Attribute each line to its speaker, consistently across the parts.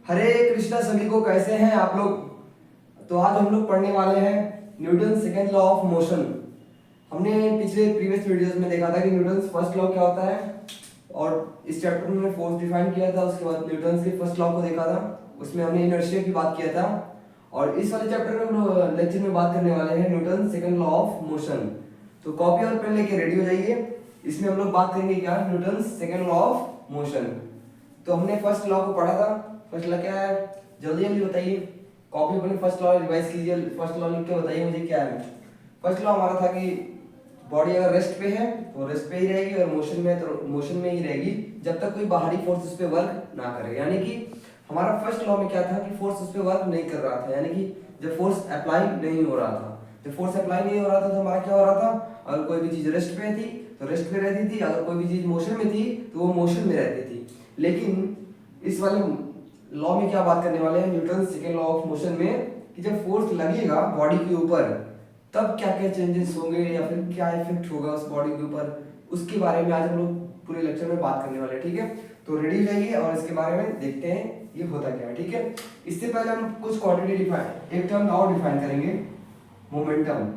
Speaker 1: हरे कृष्णा सभी को, कैसे हैं आप लोग। तो आज हम लोग पढ़ने वाले हैं Newton second law of motion. हमने पिछले प्रीवियस वीडियोस में देखा था कि न्यूटन फर्स्ट लॉ क्या होता है और इस चैप्टर में फोर्स डिफाइन किया था। उसके बाद न्यूटन के फर्स्ट लॉ को देखा था, उसमें हमने इनर्शिया की बात किया था। और इस वाले चैप्टर में हम लेक्चर में बात करने वाले हैं Newton second law of motion. तो कॉपी और पेन लेके रेडी हो जाइए। इसमें हम लोग बात करेंगे क्या, Newton second law of motion. तो हमने फर्स्ट लॉ को पढ़ा था। फर्स्ट लॉ क्या है, जल्दी जल्दी बताइए। कॉपी पर फर्स्ट लॉ रिवाइज कीजिए। फर्स्ट लॉ लिख के बताइए मुझे क्या है। फर्स्ट लॉ हमारा था कि बॉडी अगर रेस्ट पे है तो रेस्ट पे ही रहेगी और मोशन में है तो मोशन में ही रहेगी जब तक कोई बाहरी फोर्स उस पर वर्क ना करे। यानी कि हमारा फर्स्ट लॉ में क्या था कि फोर्स उस पर वर्क नहीं कर रहा था, यानी कि जब फोर्स अप्लाई नहीं हो रहा था। जब फोर्स अप्लाई नहीं हो रहा था तो हमारा क्या हो रहा था, अगर कोई भी चीज रेस्ट पे थी तो रेस्ट पे रहती थी, अगर कोई भी चीज मोशन में थी तो वो मोशन में रहती थी। लेकिन इस वाले लॉ में क्या बात करने वाले हैं, Newton second law of motion में, कि जब फोर्स लगेगा बॉडी के ऊपर तब क्या क्या चेंजेस होंगे या फिर क्या इफेक्ट होगा उस बॉडी के ऊपर, उसके बारे में आज हम लोग पूरे लेक्चर में बात करने वाले हैं। ठीक है, तो रेडी रहिए और इसके बारे में देखते हैं ये होता क्या है। ठीक है, इससे पहले हम कुछ क्वांटिटी डिफाइन, एक टर्म और डिफाइन करेंगे, मोमेंटम।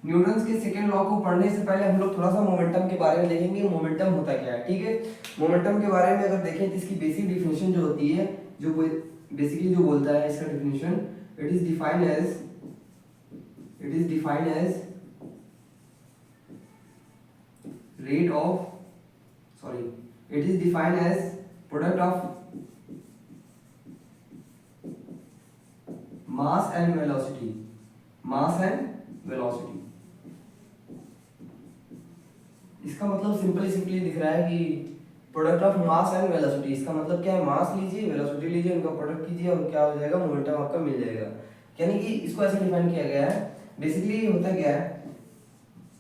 Speaker 1: न्यूटन के सेकेंड लॉ को पढ़ने से पहले हम लोग थोड़ा सा मोमेंटम के बारे में देखेंगे, मोमेंटम होता क्या है। ठीक है, मोमेंटम के बारे में अगर देखें तो इसकी बेसिक डिफिनेशन जो होती है, जो बेसिकली जो बोलता है इसका definition, it is defined as rate of it is defined as product of mass and velocity. इसका मतलब सिंपली दिख रहा है कि product of mass and velocity. इसका मतलब क्या है, मास लीजिए वेलोसिटी लीजिए, उनका प्रोडक्ट कीजिए और क्या हो जाएगा, मोमेंटम आपका मिल जाएगा। यानी कि इसको ऐसे डिफाइन किया गया है। बेसिकली होता क्या है,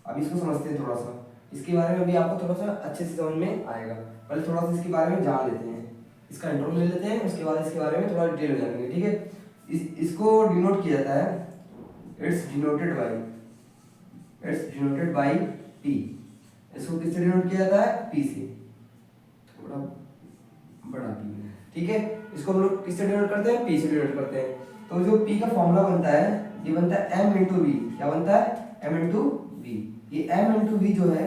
Speaker 1: अब इसको समझते हैं थोड़ा सा, इसके बारे में भी आपको थोड़ा सा अच्छे से समझ में आएगा। पहले थोड़ा सा इसके बारे में जान लेते हैं, इसका इंट्रो ले लेते हैं, उसके बाद इसके बारे में थोड़ा डिटेल में जानेंगे। ठीक है, इसको डिनोट किया जाता है, इट्स डिनोटेड बाई P। इसको किससे डिनोट किया जाता है, P से, थोड़ा बड़ा P। ठीक है, इसको हम लोग किससे डिनोट करते हैं, P से डिनोट करते हैं। तो जो P का फॉर्मूला बनता है, ये बनता है m इंटू वी। क्या बनता है, m इंटू वी। ये m इंटू वी जो है,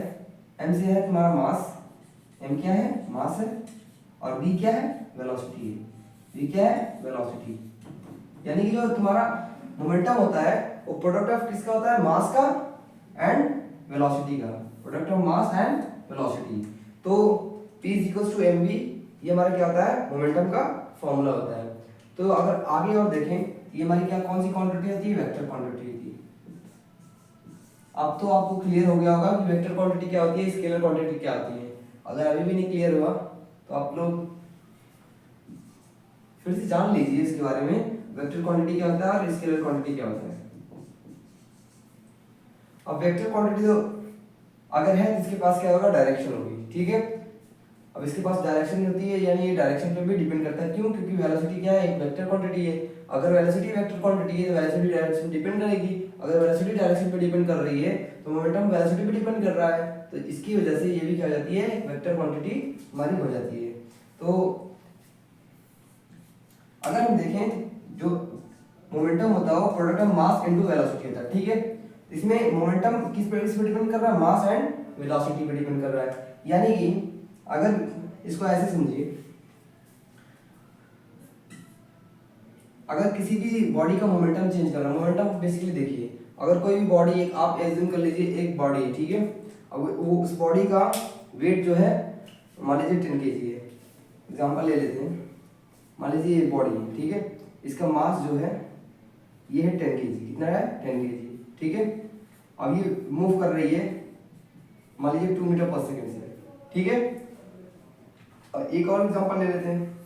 Speaker 1: m से है तुम्हारा मास, m क्या है, मास है, और v क्या है, वेलोसिटी है। v क्या है, वेलोसिटी। यानी कि जो तुम्हारा मोमेंटम होता है वो प्रोडक्ट ऑफ किसका होता है, मास का एंड वेलोसिटी का, product of mass and velocity. तो P इक्वल्स टू mv, ये हमारा क्या होता है, मोमेंटम का फॉर्मूला होता है। तो अगर आगे और देखें, ये हमारी क्या कौन सी क्वांटिटी होती है, वेक्टर क्वांटिटी होती है। अब तो आपको क्लियर हो गया होगा कि वेक्टर क्वांटिटी क्या होती है, स्केलर क्वांटिटी क्या होती है। अगर अभी भी नहीं क्लियर हुआ तो आप लोग फिर से जान लीजिए इसके बारे में, वेक्टर क्वांटिटी क्या होता है और स्केलर क्वांटिटी क्या होता है। अब वेक्टर क्वांटिटी तो अगर है तो इसके पास क्या होगा, डायरेक्शन होगी। ठीक है, अब इसके पास डायरेक्शन होती है, यानी ये डायरेक्शन पे भी डिपेंड करता है। क्यों, क्योंकि वेलोसिटी क्या है, एक वेक्टर क्वांटिटी है। अगर वेलोसिटी वेक्टर क्वांटिटी है तो वेलोसिटी डायरेक्शन डिपेंड करेगी। अगर वेलोसिटी डायरेक्शन पे डिपेंड कर रही है तो मोमेंटम वेलोसिटी पे डिपेंड कर रहा है, तो इसकी वजह से ये भी क्या हो जाती है, वेक्टर क्वांटिटी हमारी हो जाती है। तो अगर हम देखें, जो मोमेंटम होता है वो product of mass into velocity होता है। ठीक है, इसमें मोमेंटम किस पे डिपेंड कर रहा है, मास एंड वेलोसिटी पे डिपेंड कर रहा है। यानी कि अगर इसको ऐसे समझिए, अगर किसी भी बॉडी का मोमेंटम चेंज करना, मोमेंटम बेसिकली देखिए, अगर कोई भी बॉडी, एक आप एज्यूम कर लीजिए एक बॉडी है। ठीक है, अब वो उस बॉडी का वेट जो है मान लीजिए 10 kg है, एग्जांपल ले लेते हैं। मान लीजिए ये बॉडी है, ठीक है, इसका मास जो है ये है 10 kg। कितना है, 10 kg। ठीक है, अब ये मूव कर रही है मान लीजिए 2 मीटर पर सेकेंड से। ठीक है, और एक और एग्जांपल ले लेते हैं,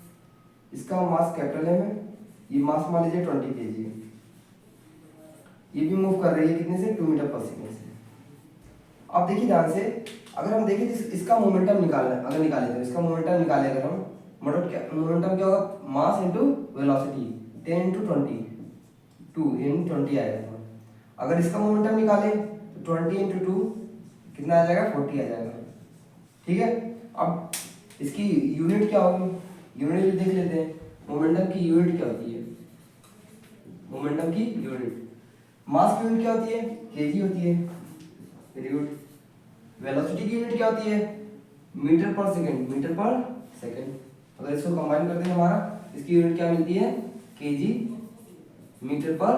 Speaker 1: इसका मास कैपिटल है, ये मास मान लीजिए 20 kg है, ये भी मूव कर रही है कितने से, 2 मीटर पर सेकेंड से। अब देखिए ध्यान से, अगर हम देखें इसका मोमेंटम निकालना, अगर निकाले तो इसका मोमेंटम निकाले अगर हम, मोमेंटम क्या होगा, मास इंटू वेलोसिटी, 10 इंटू 20, 2 इन 20 आएगा। अगर इसका मोमेंटम निकालें तो 20 इंटू 2 कितना आ जाएगा, 40 आ जाएगा। ठीक है। अब इसकी यूनिट क्या होगी, यूनिट भी देख लेते हैं। मोमेंटम की यूनिट क्या होती है, मोमेंटम की यूनिट, मास की यूनिट क्या होती है, केजी होती है। Very good. वेलोसिटी की यूनिट क्या होती है, मीटर पर सेकंड, मीटर पर सेकंड। अगर इसको कंबाइन करते हैं हमारा, इसकी यूनिट क्या मिलती है, केजी मीटर पर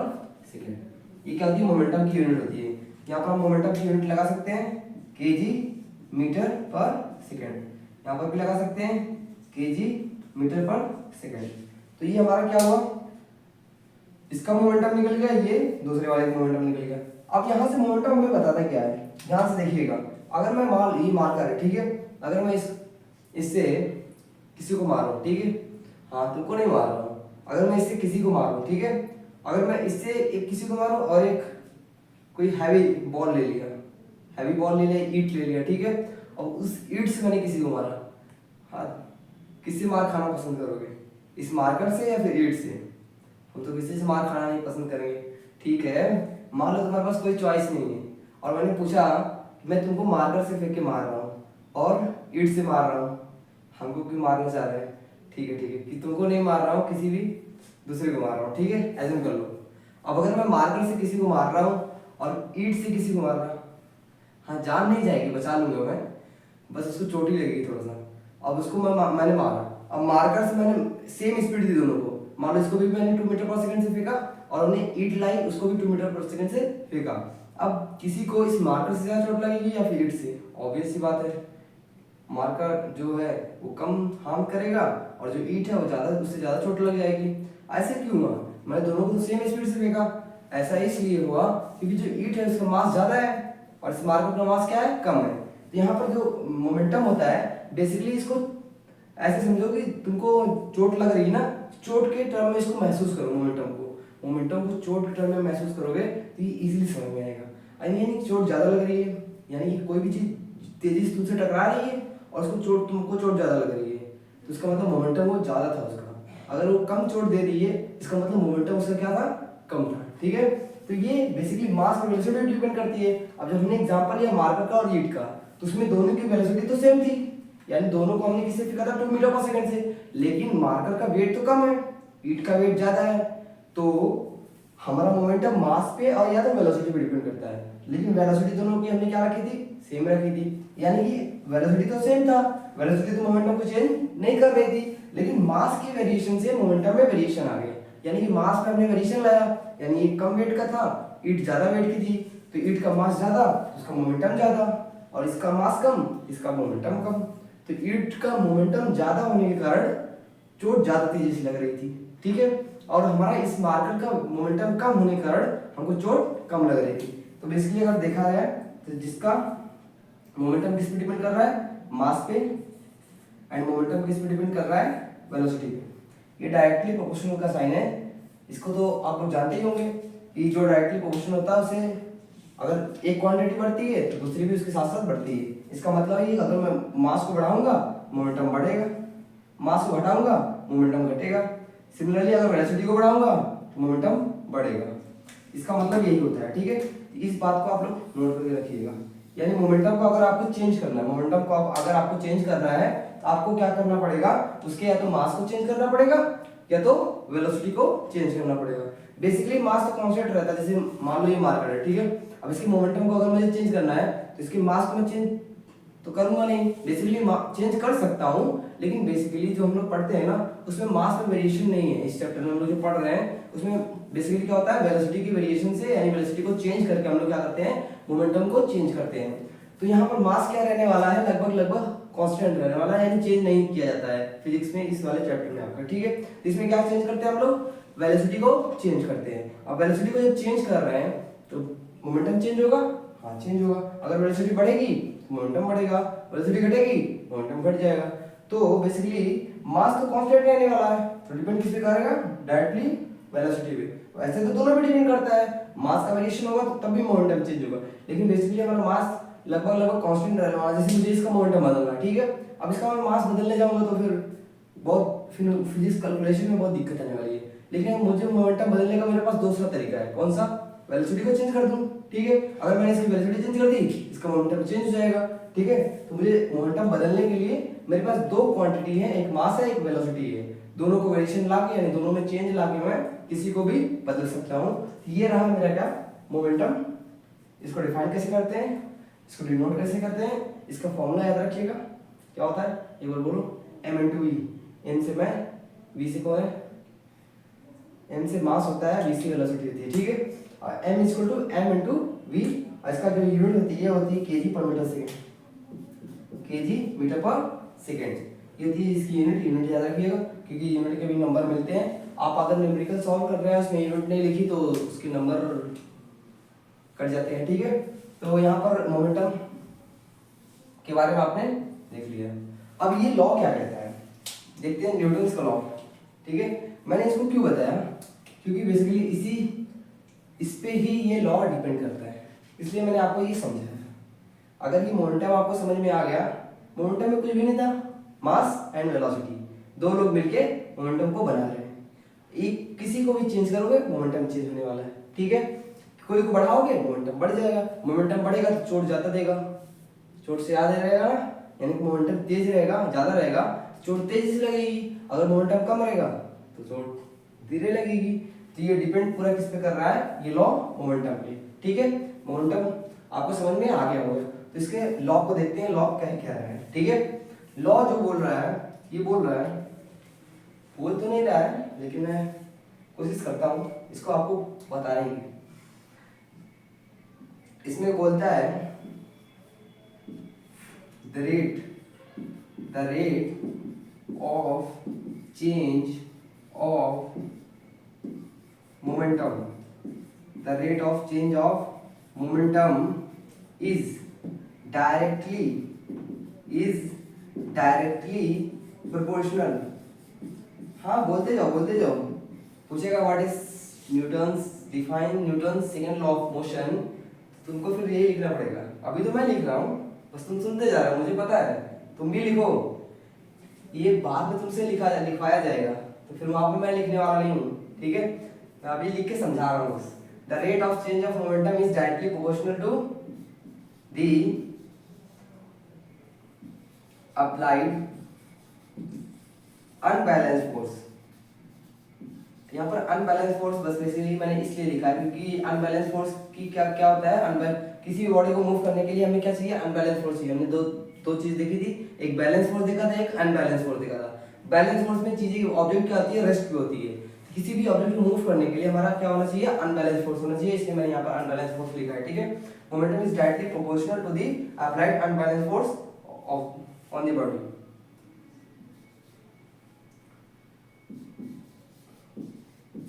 Speaker 1: सेकंड। ये क्या होती है, मोमेंटम की यूनिट होती है। यहाँ पर हम मोमेंटम की यूनिट लगा सकते हैं केजी मीटर पर सेकंड, यहाँ पर भी लगा सकते हैं केजी मीटर पर सेकंड। तो ये हमारा क्या हुआ, इसका मोमेंटम निकल गया, ये दूसरे वाले का मोमेंटम निकल गया। अब यहाँ से मोमेंटम हमें बताता क्या है, ध्यान से देखिएगा। अगर मैं ये मार्कर है, ठीक है, अगर मैं इससे किसी को मारूं, ठीक है, हाँ तुमको नहीं मार रहा हूँ, अगर मैं इससे किसी को मारूं, ठीक है, अगर मैं इससे एक किसी को मारूं और एक कोई हैवी बॉल ले लिया, हैवी बॉल ले लिया, ईंट ले लिया, ठीक है, और उस ईंट से मैंने किसी को मारा, हाँ किससे मार खाना पसंद करोगे, इस मार्कर से या फिर ईंट से? हम तो किसी से मार खाना नहीं पसंद करेंगे, ठीक है। मान लो तुम्हारे पास कोई चॉइस नहीं है और मैंने पूछा कि मैं तुमको मार्कर से फेंक के मार रहा हूँ और ईंट से मार रहा हूँ, हमको क्यों मारना चाह रहे हैं, ठीक है कि तुमको नहीं मार रहा हूँ, किसी भी दूसरे को मार रहा हूँ, ठीक है, एज्यूम कर लो। अब अगर मैं मार्कर से किसी को मार रहा हूँ और ईंट से किसी को मार रहा हूँ, हाँ जान नहीं जाएगी, बचा लूंगा मैं, बस उसको चोट ही लगेगी थोड़ा सा। अब उसको मैंने मारा, अब मार्कर से मैंने सेम स्पीड दी दोनों को, मान लो इसको भी मैंने 2 मीटर पर सेकंड से फेंका और उन्हें ईंट लाई, उसको भी 2 मीटर पर सेकंड से फेंका। अब किसी को इस मार्कर से ज्यादा चोट लगेगी या फिर ईंट से? ऑब्वियस सी बात है, मार्कर जो है वो कम हार्म करेगा और जो ईंट है वो ज्यादा, उससे ज्यादा चोट लग जाएगी। ऐसे क्यों हुआ, मैंने दोनों को सेम स्पीड से फेंका, ऐसा इसलिए हुआ क्योंकि जो ईंट है उसका मास ज्यादा है और इस मार्कर का मास क्या है, कम है। तो यहाँ पर जो मोमेंटम होता है, बेसिकली इसको ऐसे समझो कि तुमको चोट लग रही है ना, चोट के टर्म में इसको महसूस करो, मोमेंटम को चोट के टर्म में महसूस करोगे तो ये इजीली समझ में आएगा। यानी चोट ज्यादा लग रही है, यानी कि कोई भी चीज तेजी से तुमसे टकरा रही है और उसको तुमको चोट ज्यादा लग रही है, तो इसका मतलब मोमेंटम वो ज्यादा था उसका। अगर वो कम चोट दे रही है, इसका मतलब मोमेंटम उसका क्या था, कम था, ठीक है। तो ये बेसिकली मास और वेलोसिटी डिपेंड करती है। अब जब हमने एग्जांपल लिया मार्कर का और ईंट का, तो उसमें दोनों की वेलोसिटी तो सेम थी, यानी दोनों को हमने किससे फेंका था, 2 मीटर पर सेकंड से, लेकिन मार्कर का वेट तो कम है, ईंट का वेट ज्यादा है, तो हमारा मोमेंटम मास पे और या तो वेलोसिटी पे डिपेंड करता है। लेकिन वेलोसिटी दोनों की हमने क्या रखी थी, सेम रखी थी, यानी कि वेलोसिटी तो सेम था, वेलोसिटी तो मोमेंटम को चेंज नहीं कर रही थी, लेकिन मास की वेरिएशन से मोमेंटम में वेरिएशन आ गई, यानी कि मास में हमने वेरिएशन लाया, यानी ये कम वेट का था, ईंट ज्यादा वेट की थी, तो ईंट का मास ज्यादा, उसका मोमेंटम ज्यादा, और इसका मास कम, इसका मोमेंटम कम। तो ईंट का मोमेंटम ज्यादा होने के कारण चोट ज्यादा तेजी से लग रही थी, ठीक है, और हमारा इस मार्कर का मोमेंटम कम होने के कारण हमको चोट कम लग रही थी। तो बेसिकली अगर देखा जाए तो जिसका मोमेंटम किस पे डिपेंड कर रहा है, मास पे, एंड मोमेंटम किस पे डिपेंड कर रहा है, वेलोसिटी पे। ये डायरेक्टली प्रोपोर्शनल का साइन है, इसको तो आप लोग जानते ही होंगे कि जो डायरेक्टली प्रोपोर्शनल होता है उसे अगर एक क्वांटिटी बढ़ती है तो दूसरी भी उसके साथ साथ बढ़ती है। इसका मतलब ये अगर मैं मास को बढ़ाऊंगा मोमेंटम बढ़ेगा, मास को घटाऊंगा मोमेंटम घटेगा। सिमिलरली अगर वेलोसिटी को बढ़ाऊंगा तो मोमेंटम बढ़ेगा। इसका मतलब यही होता है, ठीक है। इस बात को आप लोग नोट करके रखिएगा। यानी मोमेंटम को अगर आपको चेंज करना है, मोमेंटम को अगर आपको चेंज करना है तो आपको क्या करना पड़ेगा, उसके या तो मास को चेंज करना पड़ेगा या तो वेलोसिटी को चेंज करना पड़ेगा। बेसिकली मास तो कांस्टेंट रहता है, जैसे मान लो ये मार्कर है, ठीक है, अब इसकी मोमेंटम को अगर मुझे चेंज करना है तो इसकी मास को मैं चेंज तो करूंगा नहीं, बेसिकली चेंज कर सकता हूं, लेकिन बेसिकली जो हम लोग पढ़ते हैं ना उसमें मास में वेरिएशन नहीं है। इस चैप्टर में हम लोग जो पढ़ रहे हैं उसमें बेसिकली क्या होता है, वेलोसिटी की वेरिएशन से यानी वेलोसिटी को चेंज करके हम लोग क्या करते हैं, मोमेंटम को चेंज करते हैं। तो यहाँ पर मास क्या रहने वाला है, लगभग कांस्टेंट रहने वाला है, यानी चेंज नहीं किया जाता है फिजिक्स में, इस वाले चैप्टर में आपका, ठीक है। तो इसमें क्या चेंज करते हैं हम लोग, वेलोसिटी को चेंज करते हैं। अब वेलोसिटी को जब चेंज कर रहे हैं तो मोमेंटम चेंज होगा, हाँ चेंज होगा। अगर वेलोसिटी बढ़ेगी मोमेंटम बढ़ेगा, वेलोसिटी घटेगी मोमेंटम घट जाएगा। तो बेसिकली मास तो कांस्टेंट रहने वाला है, तो डिपेंड किस पे करेगा, डायरेक्टली वेलोसिटी पे। वैसे तो दोनों पे डिपेंड करता है, मास का वेरिएशन होगा तो तब भी मोमेंटम चेंज होगा, लेकिन बेसिकली हमारा मास लगभग कांस्टेंट रहने वाला। जैसे मुझे इसका मोमेंटम बदलना, ठीक है, अब इसका मैं मास बदलने जाऊंगा तो फिर फिजिक्स कैलकुलेशन में बहुत दिक्कत आने वाली है। लेकिन मुझे मोमेंटम बदलने का मेरे पास दूसरा तरीका है, कौन सा, वेलोसिटी को चेंज कर दूं, ठीक है। अगर मैंने इसकी वेलोसिटी चेंज कर दी, इसका मोमेंटम चेंज हो जाएगा, ठीक है। तो मुझे मोमेंटम बदलने के लिए मेरे पास दो क्वांटिटी है, एक मास है, एक वेलोसिटी है। दोनों को वेरिएशन लाके यानी दोनों में चेंज लाके मैं किसी को भी बदल सकता हूँ। ये रहा मेरा क्या मोमेंटम। इसको डिफाइन कैसे करते हैं, इसको डिनोट कैसे करते हैं, इसका फॉर्मूला याद रखिएगा। क्या होता है एक बार बोलो, m × v। m से मैं, v से कौन है, m से मास होता है, v से वेलोसिटी होती है, ठीक है। और m = m × v। इसका जो यूनिट होती है kg पर मीटर सेकेंड, kg मीटर पर सेकेंड। ये होती है इसकी यूनिट याद रखिएगा, क्योंकि यूनिट के भी नंबर मिलते हैं। आप अगर न्यूमेरिकल सॉल्व कर रहे हैं उसमें यूनिट नहीं लिखी तो उसके नंबर कट जाते हैं, ठीक है। तो यहाँ पर मोमेंटम के बारे में आपने देख लिया। अब ये लॉ क्या कहता है, देखते हैं न्यूटन्स का लॉ, ठीक है। मैंने इसको क्यों बताया, क्योंकि बेसिकली इस पे ही ये लॉ डिपेंड करता है, इसलिए मैंने आपको ये समझाया। अगर ये मोमेंटम आपको समझ में आ गया, मोमेंटम में कुछ भी नहीं था, मास एंड वेलोसिटी, दो लोग मिलके मोमेंटम को बना रहे हैं। एक किसी को भी चेंज करोगे मोमेंटम चेंज होने वाला है, ठीक है। कोई को बढ़ाओगे मोमेंटम बढ़ जाएगा, मोमेंटम बढ़ेगा तो चोट ज्यादा देगा, चोट से याद रहेगा ना, यानी कि मोमेंटम तेज रहेगा, ज्यादा रहेगा, चोट तेजी से लगेगी। अगर मोमेंटम कम रहेगा तो चोट धीरे लगेगी। तो ये डिपेंड पूरा किस पे कर रहा है, ये लॉ मोमेंटम पे, ठीक है। मोमेंटम आपको समझ में आ गया होगा, तो इसके लॉ को देखते हैं, लॉ कह क्या रहा है, ठीक है। लॉ जो बोल रहा है, ये बोल रहा है, बोल तो नहीं रहा है लेकिन मैं कोशिश करता हूँ इसको आपको बताने की। इसमें बोलता है the rate of change of momentum, the rate of change of momentum is directly proportional। हाँ बोलते जाओ। पूछेगा what is Newton's, define Newton's second law of motion, तुमको फिर यही लिखना पड़ेगा। अभी तो मैं लिख रहा हूँ, बस तुम सुनते जा रहे हो, मुझे पता है, तुम भी लिखो। ये बाद में तुमसे लिखवाया जाएगा, तो फिर वहां पे मैं लिखने वाला नहीं हूँ, ठीक है। मैं अभी लिख के समझा रहा हूँ बस। The rate of change of momentum is directly proportional to the applied unbalanced force. यहाँ पर अनबैलेंस फोर्स बस बेसिकली मैंने इसलिए लिखा है क्योंकि अनबैलेंस फोर्स की क्या होता है, किसी भी बॉडी को मूव करने के लिए हमें क्या चाहिए, अनबैलेंस फोर्स चाहिए। हमने दो चीज देखी थी, एक बैलेंस फोर्स देखा था, एक अनबैलेंस फोर्स देखा था। बैलेंस फोर्स में चीजें ऑब्जेक्ट क्या होती है, रेस्ट पे होती है। किसी भी ऑब्जेक्ट को मूव करने के लिए हमारा क्या होना चाहिए, अनबैलेंस फोर्स होना चाहिए, इसलिए मैंने यहाँ पर अनबैलेंस फोर्स लिखा है, ठीक है। Momentum is directly proportional to the applied unbalance force on the body.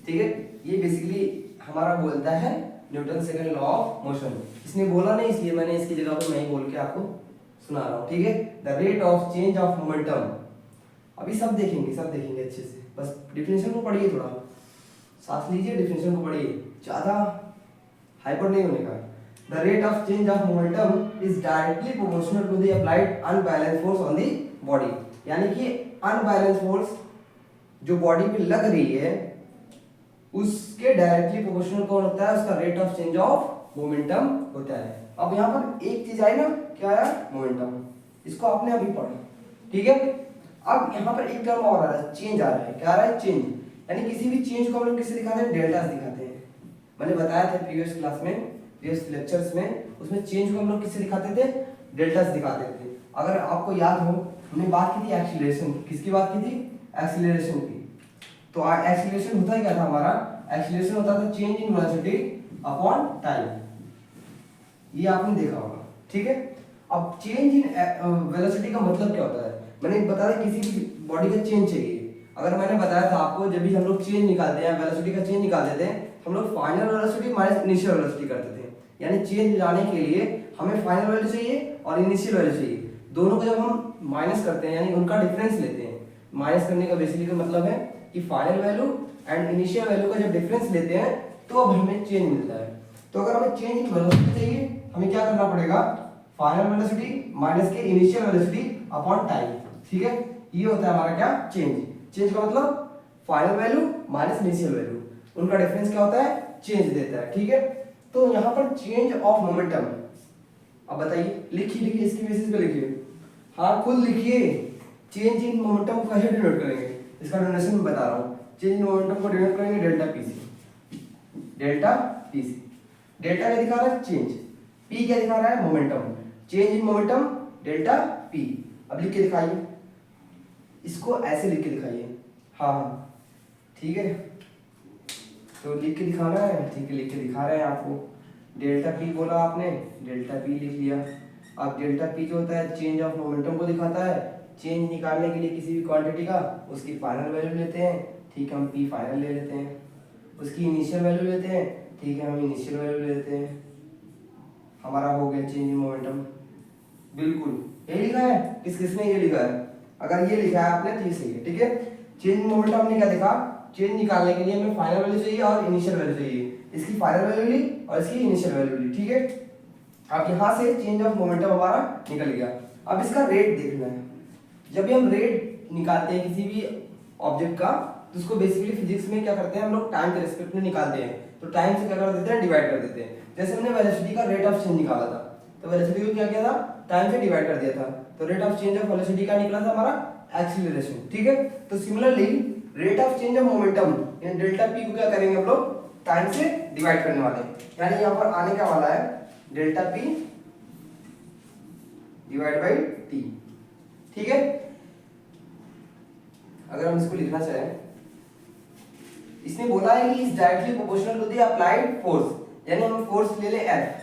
Speaker 1: ठीक है, ये बेसिकली हमारा बोलता है Newton second law of motion. इसने बोला नहीं, इसलिए मैंने इसकी जगह पर मैं ही बोल के आपको सुना रहा हूँ, ठीक है। The rate of change of momentum, अभी सब देखेंगे अच्छे से, बस डिफिनेशन को पढ़िए, थोड़ा सांस लीजिए, डिफिनेशन को पढ़िए, ज्यादा हाइपर नहीं होने का। The rate of change of momentum is directly proportional to the applied unbalance force on the body. यानी कि अनबैलेंस फोर्स जो बॉडी पे लग रही है उसके डायरेक्टली प्रोपोर्शनल कौन होता है, उसका rate of change of momentum होता है। अब यहाँ पर एक चीज आई ना, क्या आया, मोमेंटम, इसको आपने अभी पढ़ा, ठीक है। अब यहाँ पर एक टर्म और आ रहा है, चेंज आ रहा है, क्या आ रहा है, चेंज। यानी किसी भी चेंज को हम लोग किसे दिखाते हैं, डेल्टा दिखाते हैं। मैंने बताया था प्रीवियस क्लास में, प्रीवियस लेक्चर्स में, उसमें चेंज को हम लोग किससे दिखाते थे, डेल्टा दिखाते थे। अगर आपको याद हो, हमने बात की थी एक्सीलरेशन, किसकी बात की थी, एक्सीलरेशन की। तो एक्सीलरेशन होता है क्या था हमारा, एक्सीलरेशन होता था change in velocity upon time, ये आपने देखा होगा, ठीक है। अब चेंज इन वेलोसिटी का मतलब क्या होता है, मैंने बताया किसी भी बॉडी का चेंज चाहिए। अगर मैंने बताया था आपको, जब भी हम लोग चेंज निकालते हैं, वेलोसिटी का चेंज निकालते थे, हम लोग final velocity minus initial velocity करते थे। यानी चेंज लाने के लिए हमें फाइनल वैल्यू चाहिए और इनिशियल वैल्यू चाहिए, दोनों को जब हम माइनस करते हैं, यानी उनका डिफरेंस लेते हैं। माइनस करने का बेसिकली का मतलब है कि final value and initial value का जब डिफरेंस लेते हैं तो अब हमें चेंज मिलता है। तो अगर हमें चेंज इन वेलोसिटी चाहिए, हमें क्या करना पड़ेगा, फाइनल वेलोसिटी माइनस के इनिशियल वेलोसिटी अपॉन टाइम, ठीक है। ये होता है हमारा क्या, चेंज का मतलब final value minus initial value, उनका डिफरेंस क्या होता है, चेंज देता है, ठीक है। तो यहाँ पर चेंज ऑफ मोमेंटम, अब बताइए, लिखिए इसकी बेसिस पे लिखिए, हाँ खुद लिखिए। चेंज इन मोमेंटम को कैसे डिनोट करेंगे, इसका डिनोटेशन मैं बता रहा हूँ। चेंज इन मोमेंटम को डिनोट करेंगे डेल्टा पी से। डेल्टा पी से, डेल्टा क्या दिखा रहा है, चेंज, पी क्या दिखा रहा है, momentum. Change in momentum delta P. अब लिख के दिखाइए, इसको ऐसे लिख के दिखाइए, हाँ ठीक है, तो लिख के दिखाना है, ठीक है लिख के दिखा रहे हैं आपको। डेल्टा पी बोला आपने, डेल्टा पी लिख लिया। अब डेल्टा पी जो होता है चेंज ऑफ मोमेंटम को दिखाता है। चेंज निकालने के लिए किसी भी क्वांटिटी का उसकी फाइनल वैल्यू लेते हैं, ठीक है, हम पी फाइनल ले लेते हैं। उसकी इनिशियल वैल्यू लेते हैं, ठीक है, हम इनिशियल वैल्यू ले लेते हैं। हमारा हो गया चेंज इन मोमेंटम, बिल्कुल यही लिखा है। किसने ये लिखा है, अगर ये लिखा है आपने तो ये सही है, ठीक है। चेंज इन मोमेंटम हमने क्या देखा, चेंज निकालने के लिए हमें फाइनल वैल्यू चाहिए और इनिशियल वैल्यू चाहिए। इसकी फाइनल वैल्यू ली और इसकी इनिशियल वैल्यू ली, ठीक है। अब यहाँ से चेंज ऑफ मोमेंटम हमारा निकल गया। अब इसका रेट देखना है। जब भी हम रेट निकालते हैं किसी भी ऑब्जेक्ट का, तो उसको बेसिकली फिजिक्स में क्या करते हैं हम लोग, टाइम के रिस्पेक्ट में निकालते हैं। तो टाइम से क्या कर देते हैं, डिवाइड कर देते हैं। जैसे हमने वेलोसिटी का रेट ऑफ चेंज निकाला था, तो वेलोसिटी को क्या किया था, टाइम से डिवाइड कर दिया था। तो rate of change of velocity का निकला था हमारा एक्सीलरेशन, ठीक है। तो similarly rate of change of momentum delta P को क्या करेंगे हम लोग, टाइम से डिवाइड करने वाले हैं। यानी यहाँ पर आने का वाला है delta P divide by T, ठीक है। अगर हम इसको लिखना चाहें, इसने बोला है कि is directly proportional to the applied force, यानी हम फोर्स ले ले एफ,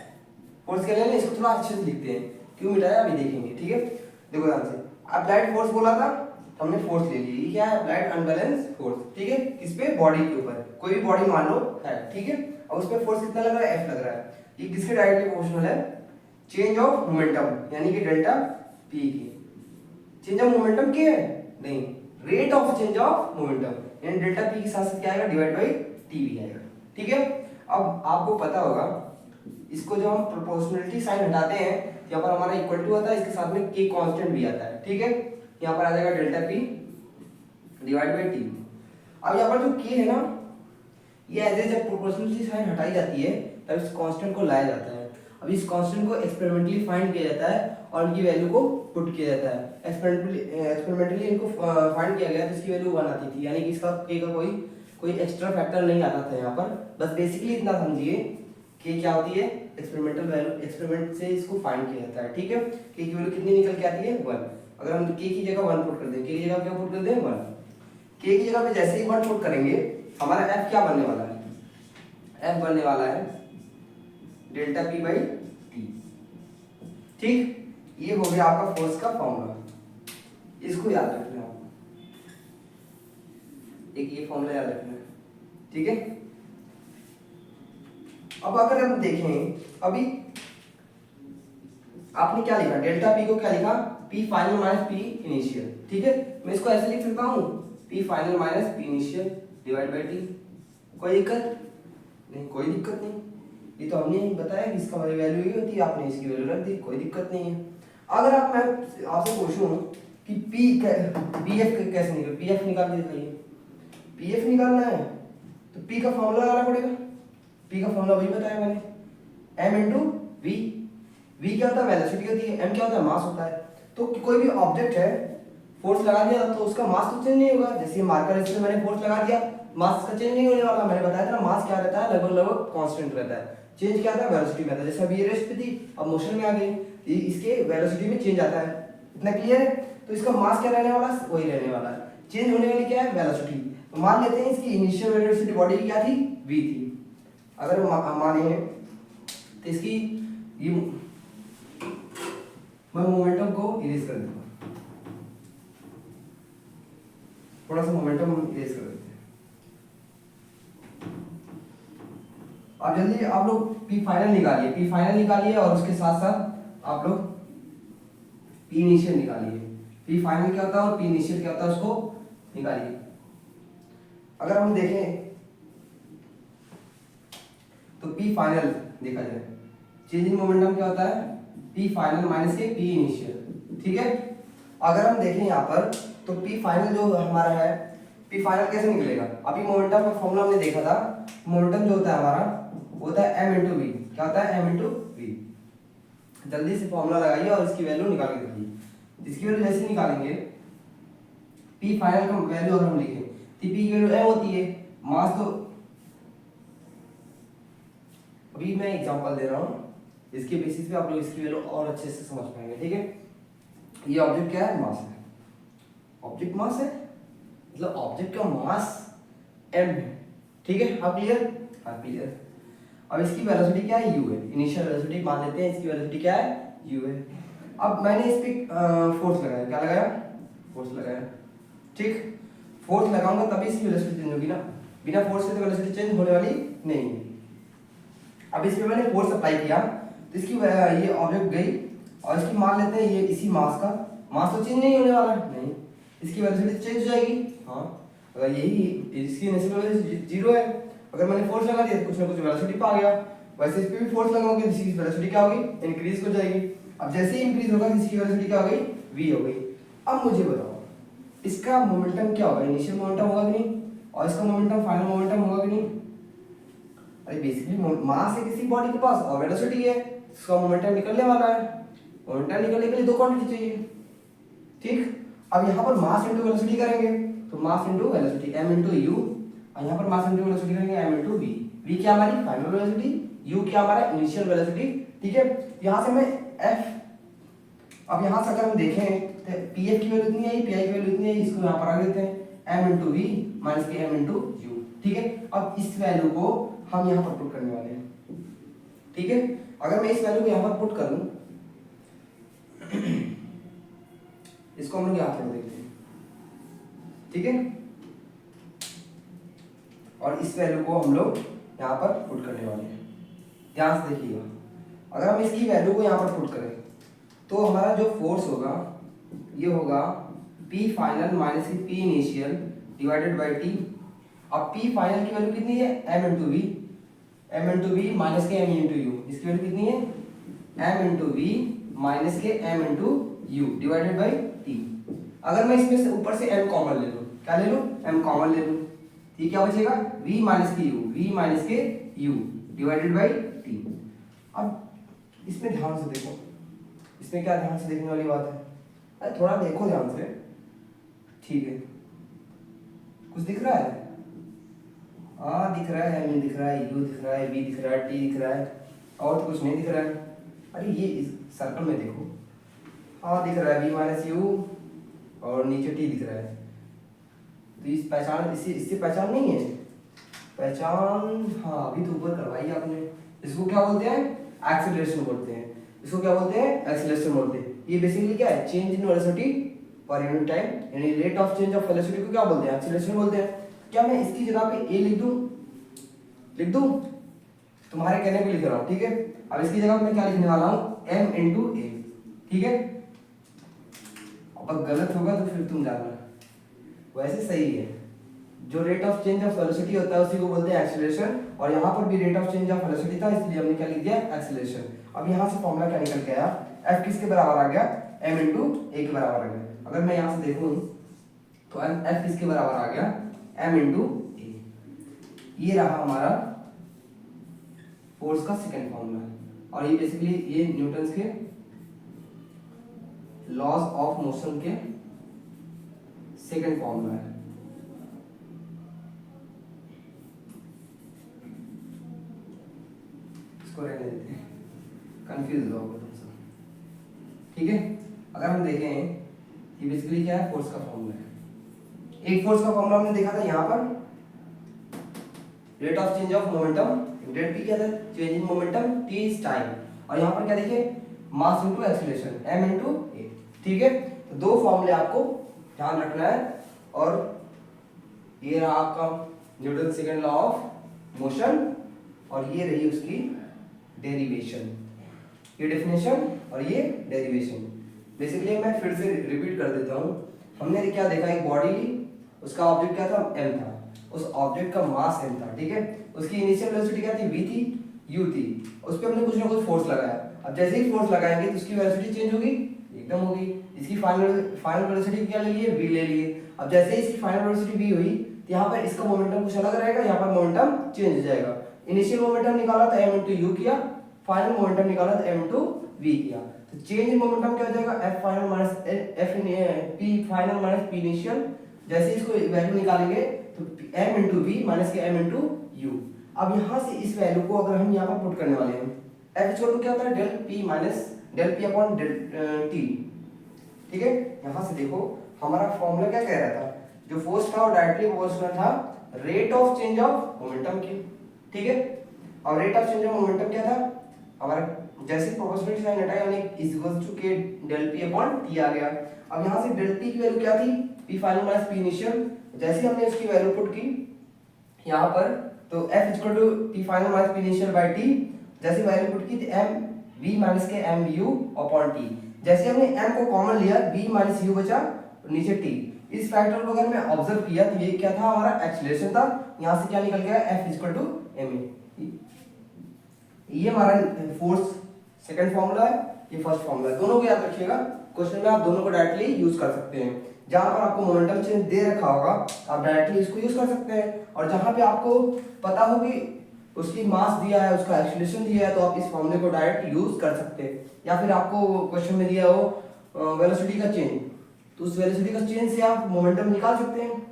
Speaker 1: फोर्स के ले ले, इसको थोड़ा अच्छे से लिखते हैं, क्यों मिटाया अभी देखेंगे, ठीक है। देखो ध्यान से, अप्लाइड फोर्स बोला था, हमने फोर्स ले ली, ये क्या है, अप्लाइड अनबैलेंस फोर्स, ठीक है। किस पे, बॉडी के ऊपर, कोई भी बॉडी मान लो है, ठीक है। और उस पे फोर्स कितना लग रहा है, एफ लग रहा है। ये किसके डायरेक्टली प्रोपोर्शनल है, चेंज ऑफ मोमेंटम, यानी कि डेल्टा पी की। चेंज ऑफ मोमेंटम क्या है, नहीं, rate of change of momentum, यानी डेल्टा पी के साथ साथ क्या आएगा, डिवाइड बाई टी भी आएगा, ठीक है। अब आपको पता होगा, इसको जब हम प्रोपोर्शनलिटी साइन हटाते हैं, यहाँ पर हमारा इक्वल टू आता है, इसके साथ में के कांस्टेंट भी आता है, ठीक है। यहाँ पर आ जाएगा delta P divide by T. अब यहाँ पर जो के है ना, ये एज जब प्रोपोर्शनलिटी साइन हटाई जाती है तब इस कांस्टेंट को लाया जाता है। अब इस कांस्टेंट को एक्सपेरिमेंटली फाइंड किया जाता है और इनकी वैल्यू को पुट किया जाता है। एक्सपेरिमेंटली इनको फाइंड किया गया तो इसकी वैल्यू 1 आती थी, यानी कि इसका के का कोई एक्स्ट्रा फैक्टर नहीं आता था यहाँ पर। बस बेसिकली इतना समझिए कि क्या होती है, एक्सपेरिमेंटल वैल्यू, एक्सपेरिमेंट से इसको फाइंड किया जाता है, ठीक है। के की वैल्यू कितनी निकल के आती है, 1। अगर हम के की जगह 1 पुट कर दें, के की जगह क्या पुट कर दें, 1। के की जगह पे जैसे ही 1 पुट करेंगे, हमारा एफ क्या बनने वाला है, एफ बनने वाला है डेल्टा पी बाई टी, ठीक। ये हो गया आपका फोर्स का फॉर्मूला, इसको याद रखना है आपको, एक ये फॉर्मूला याद रखना है, ठीक है। अब अगर हम देखें, अभी आपने क्या लिखा, डेल्टा पी को क्या लिखा, P final minus P initial, ठीक है। मैं इसको ऐसे लिख सकता हूँ, P final minus P initial divide by T. कोई दिक्कत नहीं, कोई दिक्कत नहीं, ये तो हमने बताया कि इसका वैल्यू ये होती है, आपने इसकी वैल्यू रख दी, कोई दिक्कत नहीं है। अगर आप मैं आपसे पूछूं कि पी एफ कैसे निकल, पी एफ निकाल के दिखाइए, पी एफ निकालना है तो पी का फॉर्मूला लगाना पड़ेगा। पी का फॉर्मूला वही बताया मैंने, एम इंटू वी। वी क्या होता है, वेलोसिटी होती है, एम क्या होता है, मास होता है। तो कोई भी ऑब्जेक्ट है, फोर्स लगा दिया तो उसका मास तो चेंज नहीं होगा। जैसे मार्कर, इसमें मैंने फोर्स लगा दिया, मास का चेंज नहीं होने वाला। मैंने बताया था ना, मास क्या रहता है, लगभग कांस्टेंट रहता है। चेंज क्या था, वेलोसिटी में था। जैसे अभी ये रेस्ट पे थी, अब मोशन में आ गई, इसके वेलोसिटी में चेंज आता है। इतना क्लियर है। तो इसका मास क्या रहने वाला, वही रहने वाला है। चेंज होने वाली क्या है, वेलोसिटी। तो मान लेते हैं इसकी इनिशियल वेलोसिटी बॉडी की क्या थी, v थी। अगर हम माने तो इसकी ये, मैं मोमेंटम को इरेज कर दूंगा, थोड़ा सा मोमेंटम इरेज कर देते हैं। अब जल्दी आप लोग पी फाइनल निकालिए, पी फाइनल निकालिए और उसके साथ साथ आप लोग पी इनिशियल निकालिए। पी फाइनल क्या होता है और पी इनिशियल क्या होता है, उसको निकालिए। अगर हम देखें तो पी फाइनल देखा जाए, चेंज इन मोमेंटम क्या होता है, पी फाइनल माइनस के पी इनिशियल, ठीक है। अगर हम देखें यहाँ पर तो पी फाइनल जो हमारा है, पी फाइनल कैसे निकलेगा। अभी मोमेंटम का फॉर्मूला हमने देखा था, मोमेंटम जो होता है हमारा वो होता है एम इंटू वी। क्या होता है m इंटू वी। जल्दी से फॉर्मूला लगाइए और इसकी वैल्यू निकाल के देखिए। इसकी वैल्यू जैसे निकालेंगे, p फाइनल का वैल्यू अगर हम लिखें तो p की वैल्यू m होती है, मास तो अभी मैं एग्जांपल दे रहा हूँ, इसके बेसिस पे आप लोग इसकी वैल्यू और अच्छे से समझ पाएंगे। ठीक है, ये ऑब्जेक्ट क्या है, मास है, ऑब्जेक्ट मास है, मतलब ऑब्जेक्ट का मास m है। ठीक है, आप क्लियर? हाँ क्लियर। अब इसकी वेलोसिटी क्या है, u है, इनिशियल वेलोसिटी मान लेते हैं, इसकी वेलोसिटी क्या है, u है। अब मैंने इस पे फोर्स लगाया, क्या लगाया, फोर्स लगाया। ठीक, फोर्स लगाऊंगा तभी इसकी वेलोसिटी चेंज होगी ना, बिना फोर्स के तो वेलोसिटी चेंज होने वाली नहीं है। अब इस पे मैंने फोर्स अप्लाई किया तो इसकी ये ऑब्जेक्ट गई, और इसकी मान लेते हैं ये इसी मास का, मास तो चेंज नहीं होने वाला नहीं, इसकी वेलोसिटी चेंज हो जाएगी। हाँ, अगर यही इसकी इनिशियल वेलोसिटी 0 है, अगर मैंने फोर्स लगा दिया तो कुछ ना कुछ वेलोसिटी पा गया, वैसे इस पे भी फोर्स लगाओगे तो इसकी वेलोसिटी क्या होगी, इंक्रीज हो जाएगी। अब जैसे ही इंक्रीज होगा इसकी वेलोसिटी क्या हो गई, v हो गई। अब मुझे बताओ इसका मोमेंटम क्या होगा, इनिशियल मोमेंटम होगा कि नहीं, और इसका मोमेंटम फाइनल मोमेंटम होगा कि नहीं। अरे बेसिकली मास है किसी बॉडी के पास और वेलोसिटी है, इसका मोमेंटम निकलने वाला है, मोमेंटम निकलने के लिए दो क्वांटिटी चाहिए। ठीक, अब यहाँ पर मास इंटू वेलोसिटी करेंगे तो mass into velocity m into you, और यहाँ पर मास इंटू वेलोसिटी करेंगे m इंटू वी। वी क्या हमारी फाइनल वेलोसिटी, u क्या हमारा इनिशियल वेलोसिटी। ठीक है, यहाँ से मैं f, अब यहाँ से अगर हम देखें तो pf की वैल्यू इतनी आई, pi की वैल्यू इतनी आई, इसको यहाँ पर आ देते हैं m इंटू वी माइनस के m इंटू यू। ठीक है, अब इस वैल्यू को हम यहाँ पर पुट करने वाले हैं। ठीक है, अगर मैं इस वैल्यू को यहाँ पर पुट करूँ, इसको हम लोग यहाँ पर देखते हैं। ठीक है, और इस वैल्यू को हम लोग यहाँ पर पुट करने वाले हैं। ध्यान से देखिएगा, अगर हम इसकी वैल्यू को यहाँ पर पुट करें तो हमारा जो फोर्स होगा ये होगा P final minus P initial divided by T। अब P फाइनल की वैल्यू कितनी है, m into v, m into v minus के m इंटू यू, इसकी वैल्यू कितनी है, m इंटू वी माइनस के m into u divided by T। अगर मैं इसमें से ऊपर से m कॉमन ले लूँ, क्या ले लूँ, m कॉमन ले लूँ, ठीक, क्या बचेगा, v माइनस के u, v माइनस के u डिवाइडेड बाई T। अब इसमें ध्यान से देखो, इसमें क्या ध्यान से देखने वाली बात है, अरे थोड़ा देखो ध्यान से। ठीक है, कुछ दिख रहा है, हाँ दिख रहा है, m दिख रहा है, u दिख रहा है, v दिख रहा है, t दिख रहा है, और तो कुछ नहीं दिख रहा है। अरे ये इस सर्कल में देखो, हाँ दिख रहा है v माइनस यू और नीचे t दिख रहा है, तो इस पहचान, इससे पहचान नहीं है, पहचान हाँ अभी तो ऊपर करवाई आपने। इसको क्या बोलते हैं, एक्सीलरेशन बोलते हैं, इसको क्या बोलते हैं, एक्सीलरेशन बोलते हैं। ये बेसिकली क्या है, change in velocity per unit time, यानी rate of change of velocity को क्या बोलते हैं, एक्सीलरेशन बोलते हैं। क्या मैं इसकी जगह पे a लिख दूं, तुम्हारे कहने पे लिख रहा हूँ। ठीक है, अब इसकी जगह मैं क्या लिखने वाला हूँ, m इंटू ए। ठीक है, अब गलत होगा तो फिर तुम जानना, वैसे सही है। जो rate of change of velocity होता है उसी को बोलते हैं एक्सीलरेशन, और यहाँ पर भी rate of change of velocity था इसलिए हमने क्या लिख दिया, एक्सीलरेशन। अब यहाँ से फॉर्मूला क्या निकल के आया, f किसके बराबर आ गया, m इंटू ए के बराबर आ गया। अगर मैं यहाँ से देखूँ तो f किसके बराबर आ गया, m इंटू ए। ये रहा हमारा फोर्स का सेकंड फॉर्मूला, और ये बेसिकली ये न्यूटन्स के लॉज ऑफ मोशन के सेकंड फॉर्मूला है। इसको रहने देते हैं, कंफ्यूज हो गए तुम सब। ठीक है, अगर हम देखें ये बेसिकली क्या है, फोर्स का फॉर्मूला है। एक फोर्स का फॉर्मूला हमने देखा था यहाँ पर, rate of change of momentum, rate भी क्या था, change in momentum t is time, और यहाँ पर क्या देखिए, mass into acceleration m into a। ठीक है, तो दो फॉर्मूले आपको ध्यान रखना है, और ये रहा आपका Newton second law of motion, और ये रही उसकी डेरिवेशन, ये डेफिनेशन और ये डेरिवेशन। बेसिकली मैं फिर से रिपीट कर देता हूँ। हमने क्या देखा, एक बॉडी ली, उसका ऑब्जेक्ट क्या था, m था, उस ऑब्जेक्ट का मास m था। ठीक है, उसकी इनिशियल वेलोसिटी क्या थी, v थी, u थी, उस पर हमने कुछ ना कुछ फोर्स लगाया। अब जैसे ही फोर्स लगाएंगे तो उसकी वेलोसिटी चेंज होगी, एकदम होगी। इसकी फाइनल वेलोसिटी क्या ले लिए, v ले लिए। अब जैसे ही इसकी फाइनल वेलोसिटी v हुई तो यहाँ पर इसका मोमेंटम कुछ अलग रहेगा, यहाँ पर मोमेंटम चेंज हो जाएगा। इनिशियल मोमेंटम निकाला था m इंटू यू किया, फाइनल मोमेंटम निकाला तो m टू v किया, तो चेंज इन मोमेंटम क्या हो जाएगा f final minus f p final minus p initial. जैसे इसको वैल्यू निकालेंगे तो m इंटू वी माइनस के m इंटू यू। अब यहाँ से इस वैल्यू को अगर हम यहाँ पर पुट करने वाले हैं, f इक्वल टू क्या होता है del p minus del p upon del t। ठीक है, यहाँ से देखो हमारा फॉर्मूला क्या कह रहा था, जो फोर्स था वो डायरेक्टली प्रोपोर्शनल था rate of change of momentum के। ठीक है, और rate of change of momentum क्या था हमारा, जैसे प्रोपोर्शनल साइन हटाया हमने इज इक्वल्स टू के डेल p अपॉन t आ गया। अब यहाँ से डेल p की वैल्यू क्या थी, p final minus p initial. जैसे हमने इसकी वैल्यू पुट की यहाँ पर, तो f equal to p final minus p initial by t। जैसे वैल्यू पुट की तो m v माइनस के m u अपॉन t। जैसे हमने m को कॉमन लिया, v माइनस u बचा नीचे t। इस फैक्टर को अगर मैं ऑब्जर्व किया तो ये क्या था हमारा एक्सीलरेशन था। यहाँ से क्या निकल गया f इक्वल टू ma। ये हमारा फोर्स सेकंड फॉर्मूला है, ये फर्स्ट फॉर्मूला है। दोनों को याद रखिएगा, क्वेश्चन में आप दोनों को डायरेक्टली यूज कर सकते हैं। जहां पर आपको मोमेंटम चेंज दे रखा होगा आप डायरेक्टली इसको यूज कर सकते हैं, और जहां पे आपको पता होगी उसकी मास दिया है, उसका एक्सीलरेशन दिया है, तो आप इस फॉर्मूले को डायरेक्ट यूज कर सकते हैं। या फिर आपको क्वेश्चन में दिया हो वेलोसिटी का चेंज, तो उस वेलोसिटी का चेंज से आप मोमेंटम निकाल सकते हैं,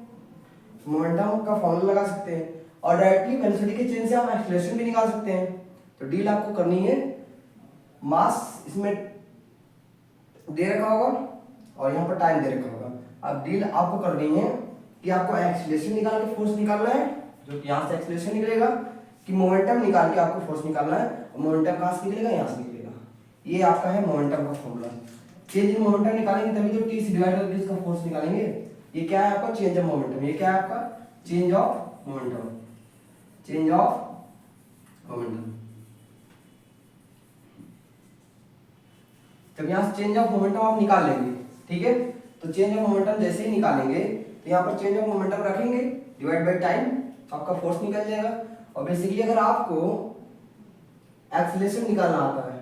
Speaker 1: मोमेंटम का फॉर्मूला लगा सकते हैं, और डायरेक्टली वेलोसिटी के चेंज से आप एक्सीलरेशन भी निकाल सकते हैं। तो डील आपको करनी है, मास इसमें दे रखा होगा और यहाँ पर टाइम दे रखा होगा। अब डील आपको करनी है कि आपको एक्सीलरेशन निकाल के फोर्स निकालना है, जो कि यहाँ से एक्सीलरेशन निकलेगा, कि मोमेंटम निकाल के आपको फोर्स निकालना है, और मोमेंटम कहाँ से निकलेगा, यहाँ से निकलेगा। ये आपका है मोमेंटम का फॉर्मूला। चेंज इन मोमेंटम निकालेंगे तभी तो टी से डिवाइड करके इसका फोर्स निकालेंगे। ये क्या है आपका चेंज ऑफ मोमेंटम, ये क्या है आपका change of momentum, change of momentum. जब यहाँ से चेंज ऑफ मोमेंटम आप निकाल लेंगे, ठीक है, तो चेंज ऑफ मोमेंटम जैसे ही निकालेंगे तो यहाँ पर चेंज ऑफ मोमेंटम रखेंगे डिवाइड बाय टाइम, तो आपका फोर्स निकल जाएगा। और बेसिकली अगर आपको एक्सीलरेशन निकालना आता है,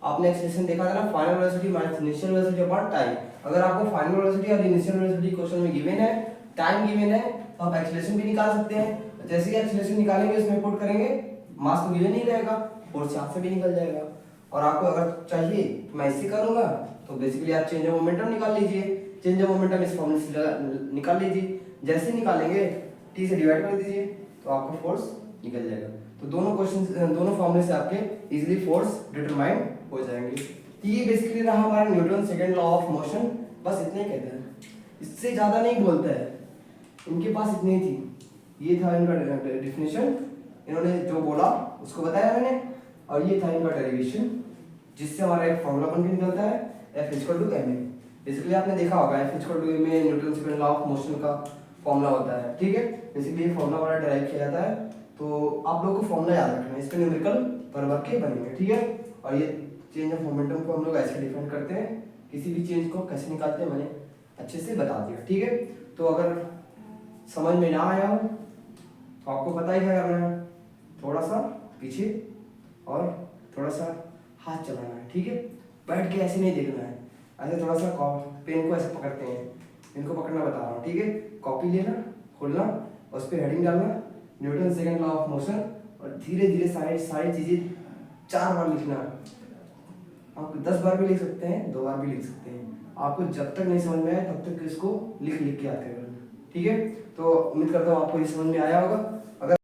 Speaker 1: आपने एक्सीलरेशन देखा था ना, final velocity minus initial velocity upon time. अगर आपको फाइनल वेलोसिटी और इनिशियल वेलोसिटी क्वेश्चन में गिवन है, टाइम गिवन है, तो आप एक्सीलरेशन भी निकाल सकते हैं। जैसे ही एक्सीलरेशन निकालेंगे उसमें पुट करेंगे, मास तो गिवन नहीं रहेगा, फोर्स यहाँ से भी निकल जाएगा। और आपको अगर चाहिए तो मैं इससे करूंगा, तो बेसिकली आप चेंज ऑफ मोमेंटम निकाल लीजिए। चेंज ऑफ मोमेंटम इस फॉर्मूले से निकाल लीजिए, जैसे निकालेंगे टी से डिवाइड कर दीजिए तो आपका फोर्स निकल जाएगा। तो दोनों क्वेश्चन दोनों फॉर्मूले से आपके इजीली फोर्स डिटरमाइन हो जाएंगे। ये बेसिकली रहा हमारा Newton second law of motion. बस इतना ही कहते हैं, इससे ज़्यादा नहीं बोलता है, इनके पास इतनी ही थी। ये था इनका डिफिनेशन, इन्होंने जो बोला उसको बताया मैंने, और ये था इनका डेरिवेशन, जिससे हमारा एक फॉर्मूला बन के निकलता है F equal to ma। Basically आपने देखा होगा F equal to ma Newton second law of motion का फॉर्मूला होता है। ठीक है, बेसिकली ये फॉर्मूला हमारा डिराइव किया जाता है, तो आप लोग को फॉर्मूला याद रखना है, इसके न्यूमेरिकल भर के बनेंगे। ठीक है, और ये चेंज ऑफ मोमेंटम को हम लोग ऐसे डिफाइन करते हैं, किसी भी चेंज को कैसे निकालते हैं मैंने अच्छे से बता दिया। ठीक है, तो अगर समझ में ना आया हो तो आपको पता ही क्या करना है, थोड़ा सा पीछे और थोड़ा सा हाथ चलाना है। ठीक है, बैठ के ऐसे नहीं देखना है, ऐसे थोड़ा सा पेन को ऐसे पकड़ते हैं, इनको पकड़ना बता रहा हूँ। ठीक है, कॉपी लेना, खोलना, उस पर हेडिंग डालना Newton second law of motion, और धीरे धीरे सारी चीज़ें 4 बार लिखना है। आप 10 बार भी लिख सकते हैं, 2 बार भी लिख सकते हैं, आपको जब तक नहीं समझ में आए तब तक इसको लिख के याद करना। ठीक है, तो उम्मीद करता हूँ आपको ये समझ में आया होगा। अगर